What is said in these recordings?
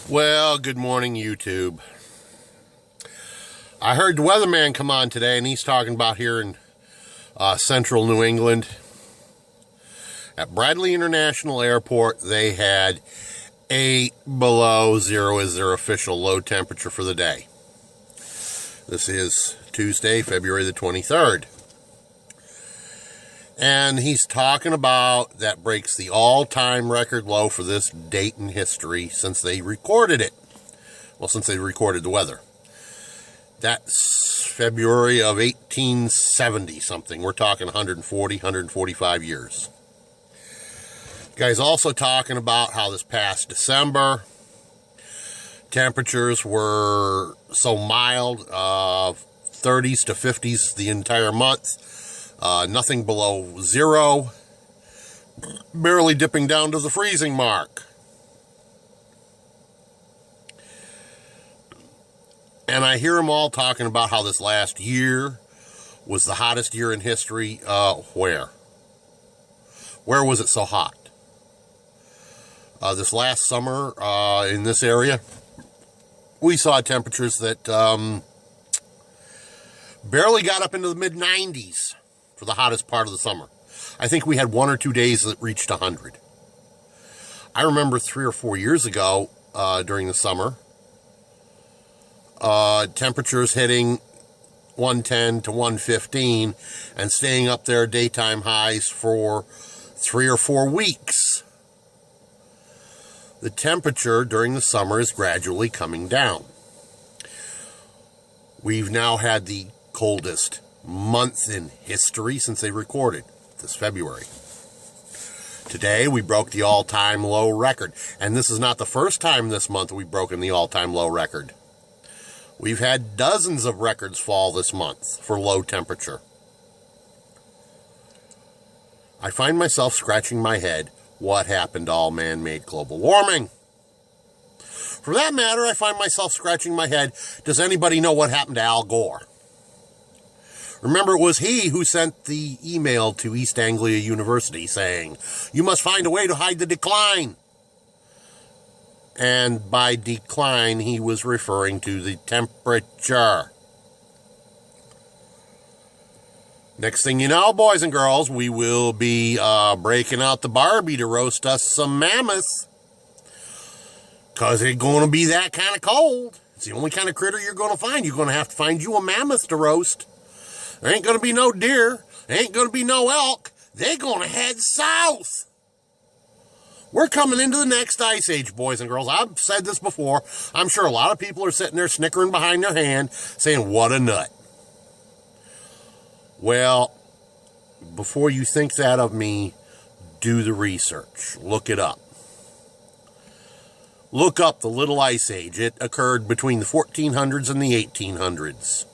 Well, good morning, YouTube. I heard the weatherman come on today, and he's talking about here in central New England. At Bradley International Airport, they had 8 below zero as their official low temperature for the day. This is Tuesday, February the 23rd. And he's talking about that breaks the all-time record low for this date in history since they recorded it. Well, since they recorded the weather. That's February of 1870 something. We're talking 140, 145 years. The guy's also talking about how this past December, temperatures were so mild, 30s to 50s the entire month. Nothing below zero, barely dipping down to the freezing mark. And I hear them all talking about how this last year was the hottest year in history. Where? Where was it so hot? This last summer in this area, we saw temperatures that barely got up into the mid-90s. For the hottest part of the summer. I think we had 1 or 2 days that reached 100. I remember 3 or 4 years ago during the summer, temperatures hitting 110 to 115 and staying up there daytime highs for 3 or 4 weeks. The temperature during the summer is gradually coming down. We've now had the coldest month in history since they recorded this February. Today we broke the all-time low record, and this is not the first time this month we've broken the all-time low record. We've had dozens of records fall this month for low temperature. I find myself scratching my head, what happened to all man-made global warming? For that matter, I find myself scratching my head, does anybody know what happened to Al Gore? Remember, it was he who sent the email to East Anglia University saying, you must find a way to hide the decline. And by decline, he was referring to the temperature. Next thing you know, boys and girls, we will be breaking out the Barbie to roast us some mammoths. Because it's going to be that kind of cold. It's the only kind of critter you're going to find. You're going to have to find you a mammoth to roast. There ain't going to be no deer. There ain't going to be no elk. They're going to head south. We're coming into the next ice age, boys and girls. I've said this before. I'm sure a lot of people are sitting there snickering behind their hand saying, what a nut. Well, before you think that of me, do the research. Look it up. Look up the Little Ice Age. It occurred between the 1400s and the 1800s.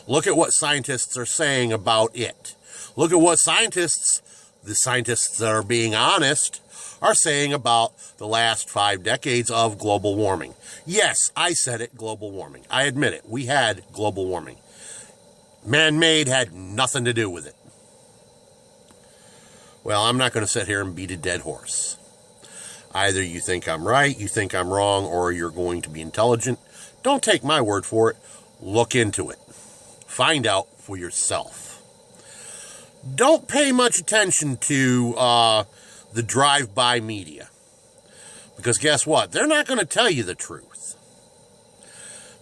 Look at what scientists are saying about it. Look at what the scientists that are being honest, are saying about the last 5 decades of global warming. Yes, I said it, global warming. I admit it. We had global warming. Man-made had nothing to do with it. Well, I'm not going to sit here and beat a dead horse. Either you think I'm right, you think I'm wrong, or you're going to be intelligent. Don't take my word for it. Look into it. Find out for yourself. Don't pay much attention to the drive-by media. Because guess what? They're not going to tell you the truth.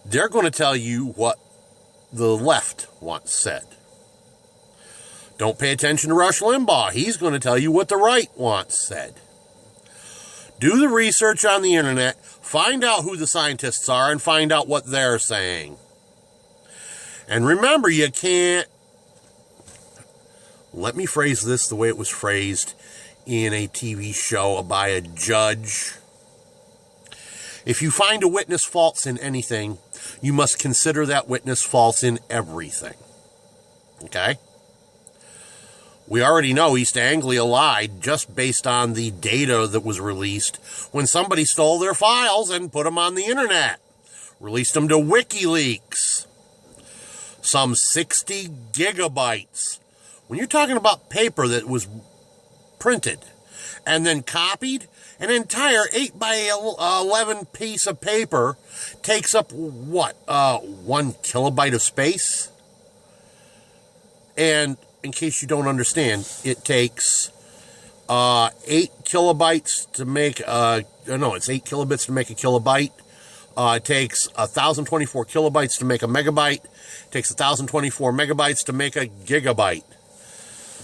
They're going to tell you what the left once said. Don't pay attention to Rush Limbaugh. He's going to tell you what the right once said. Do the research on the internet. Find out who the scientists are and find out what they're saying. And remember, you can't, let me phrase this the way it was phrased in a TV show by a judge. If you find a witness false in anything, you must consider that witness false in everything. Okay? We already know East Anglia lied just based on the data that was released when somebody stole their files and put them on the internet. Released them to WikiLeaks. Some 60 gigabytes. When you're talking about paper that was printed and then copied An entire 8 by 11 piece of paper takes up, what, 1 kilobyte of space? And in case you don't understand, it takes 8 kilobytes to make, it's 8 kilobits to make a kilobyte. It takes 1,024 kilobytes to make a megabyte. It takes 1,024 megabytes to make a gigabyte.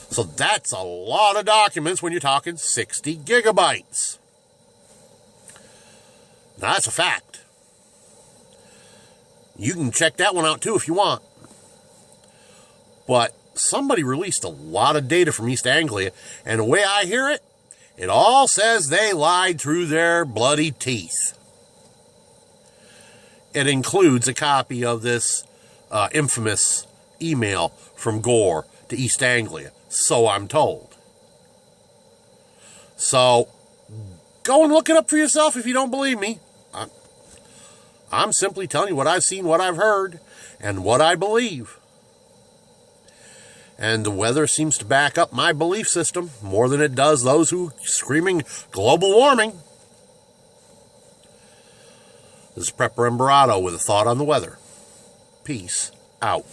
So that's a lot of documents when you're talking 60 gigabytes. Now, that's a fact. You can check that one out too if you want. But somebody released a lot of data from East Anglia, and the way I hear it, it all says they lied through their bloody teeth. It includes a copy of this infamous email from Gore to East Anglia, so I'm told. So, go and look it up for yourself if you don't believe me. I'm simply telling you what I've seen, what I've heard, and what I believe. And the weather seems to back up my belief system more than it does those who screaming global warming. This is Prepper Embarado with a thought on the weather. Peace out.